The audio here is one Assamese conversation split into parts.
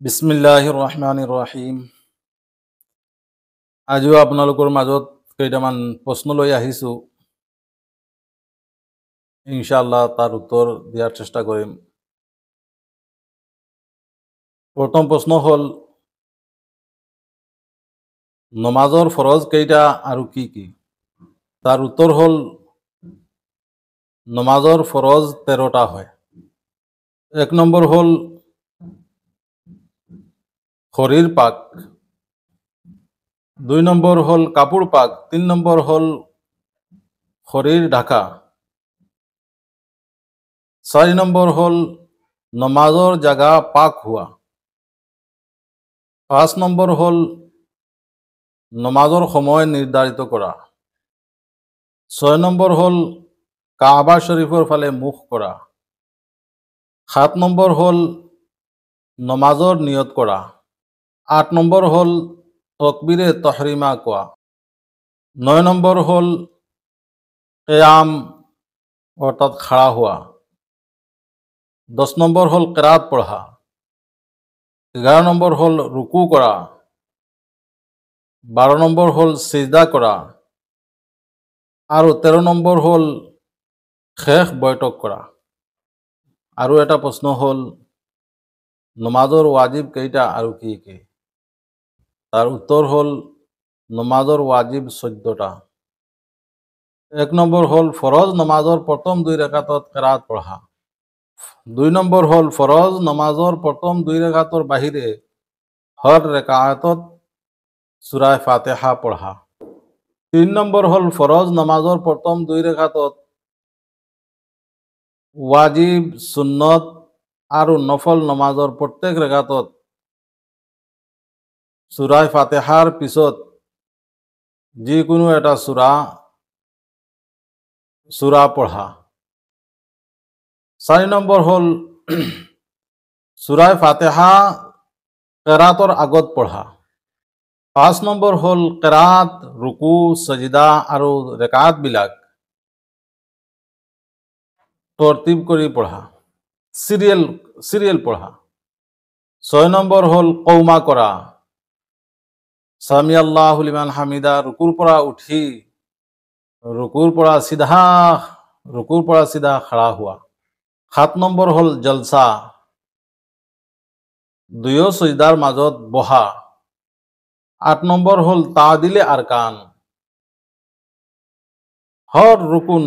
বিসমিল্লাহিৰ ৰহমানিৰ ৰহিম। আজিও আপোনালোকৰ মাজত কেইটামান প্ৰশ্ন লৈ আহিছোঁ। ইনশাআল্লাহ তাৰ উত্তৰ দিয়াৰ চেষ্টা কৰিম। প্ৰথম প্ৰশ্ন হ'ল, নমাজৰ ফৰজ কেইটা আৰু কি কি? তাৰ উত্তৰ হ'ল, নমাজৰ ফৰজ 13টা হয়। এক নম্বৰ হ'ল শৰীৰ পাক, 2 নম্বৰ হ'ল কাপোৰ পাক, 3 নম্বৰ হ'ল শৰীৰ ঢাকা, 4 নম্বৰ হ'ল নমাজৰ জাগা পাক হোৱা, 5 নম্বৰ হ'ল নমাজৰ সময় নিৰ্ধাৰিত কৰা, 6 নম্বৰ হ'ল কাবা শৰীফৰ ফালে মুখ কৰা, 7 নম্বৰ হ'ল নমাজৰ নিয়ত কৰা, 8 নম্বৰ হ'ল তকবীৰে তহৰিমা কোৱা, 9 নম্বৰ হ'ল কিয়াম অৰ্থাৎ খাড়া হোৱা, 10 নম্বৰ হ'ল কিৰাত পঢ়া, 11 নম্বৰ হ'ল ৰুকু কৰা, 12 নম্বৰ হ'ল সিজদা কৰা আৰু 13 নম্বৰ হ'ল শেষ বৈঠক কৰা। আৰু এটা প্ৰশ্ন হ'ল, নমাজৰ ওয়াজিব কেইটা আৰু কি কি? তাৰ উত্তৰ হ'ল, নমাজৰ ওয়াজিব 14টা। 1 নম্বৰ হ'ল ফৰজ নমাজৰ প্ৰথম 2 ৰাকাতত কিৰাত পঢ়া, 2 নম্বৰ হ'ল ফৰজ নমাজৰ প্ৰথম 2 ৰাকাতৰ বাহিৰে হৰ ৰেকাতত সূৰা ফাতিহা পঢ়া, 3 নম্বৰ হ'ল ফৰজ নমাজৰ প্ৰথম 2 ৰাকাতত ওয়াজিব সুন্নত আৰু নফল নমাজৰ প্ৰত্যেক ৰেকাতত সূৰা ফাতিহাৰ পিছত যিকোনো এটা সূৰা পঢ়া, 4 নম্বৰ হ'ল সূৰা ফাতিহা কিৰাতৰ আগত পঢ়া, 5 নম্বৰ হ'ল কিৰাত, ৰুকু, সজদা আৰু ৰেকাত বিলাক তৰতিব কৰি পঢ়া, সিৰিয়াল পঢ়া, 6 নম্বৰ হ'ল কওমা কৰা, সামি আল্লাহু লিমান হামিদা ৰুকুৰ পৰা উঠি ৰুকুৰ পৰা সিধা খাড়া হোৱা, 7 নম্বৰ হ'ল জলসা, 2 সজদাৰ মাজত বহা, 8 নম্বৰ হ'ল তাদিলে আৰকান,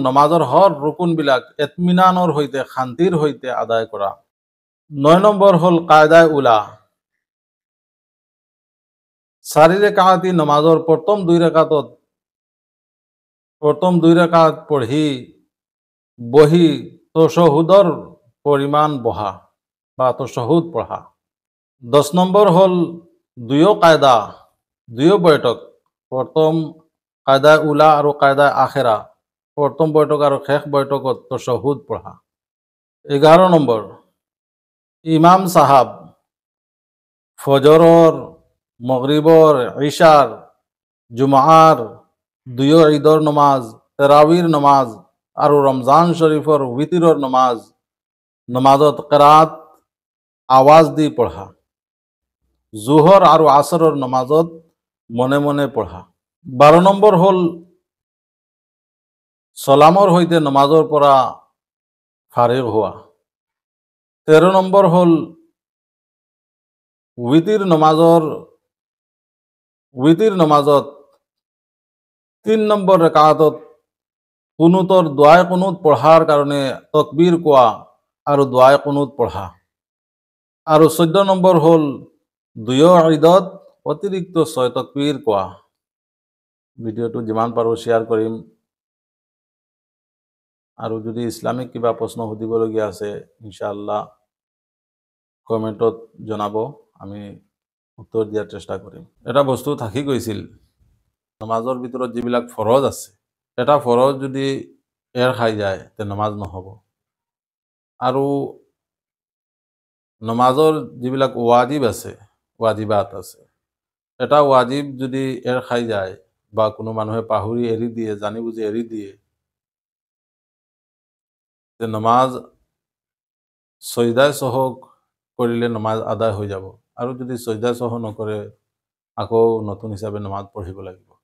নমাজৰ হৰ ৰুকুন বিলাক ইতমিনানৰ সৈতে শান্তিৰ সৈতে আদায় কৰা, 9 নম্বৰ হ'ল কায়দায়ে উলা, 4 ৰেকাতি নমাজৰ প্ৰথম 2 ৰাকাত পঢ়ি বহি তশহুদৰ পৰিমাণ বহা বা তশহুদ পঢ়া, 10 নম্বৰ হ'ল 2 কায়দা 2 বৈঠক, প্ৰথম কায়দায়ে উলা আৰু কায়দায়ে আখেৰা, প্ৰথম বৈঠক আৰু শেষ বৈঠকত তশহুদ পঢ়া, 11 নম্বৰ ইমাম সাহাব ফজৰৰ, মগৰিবৰ, ইশাৰ, জুমাৰ, 2 ঈদৰ নমাজ, তাৰাবিৰ নমাজ আৰু ৰমজান শৰীফৰ উইতিৰৰ নমাজত কিৰাত আওয়াজ দি পঢ়া, জোহৰ আৰু আসৰৰ নমাজত মনে মনে পঢ়া, 12 নম্বৰ হ'ল সলামৰ সৈতে নমাজৰ পৰা ফাৰিগ হোৱা, 13 নম্বৰ হ'ল উইতিৰ নমাজত 3 নম্বৰ ৰেকাতত কুনুতৰ দোয়ায়ে কুনুত পঢ়াৰ কাৰণে তকবীৰ কোৱা আৰু দোয়ায়ে কুনুত পঢ়া, আৰু 14 নম্বৰ হ'ল 2 ঈদত অতিৰিক্ত 6 তকবীৰ কোৱা। ভিডিওটো যিমান পাৰোঁ শ্বেয়াৰ কৰিম, আৰু যদি ইসলামিক কিবা প্ৰশ্ন সুধিবলগীয়া আছে ইনশাআল্লাহ কমেন্টত জনাব, আমি উত্তৰ দিয়াৰ চেষ্টা কৰিম। এটা বস্তু থাকি গৈছিল, নমাজৰ ভিতৰত যিবিলাক ফৰজ আছে, এটা ফৰজ যদি এৰ খাই যায় তে নমাজ নহব, আৰু নমাজৰ যিবিলাক ওয়াজিবাত আছে, এটা ওয়াজিব যদি এৰ খাই যায় বা কোনো মানুহে পাহৰি এৰি দিয়ে, জানি বুজি এৰি দিয়ে, তে নমাজ সজদায়ে সহক কৰিলে নমাজ আদায় হৈ যাব আৰু যদি সজদা সহ নকৰে আকৌ নতুন হিচাপে নমাজ পঢ়িব লাগিব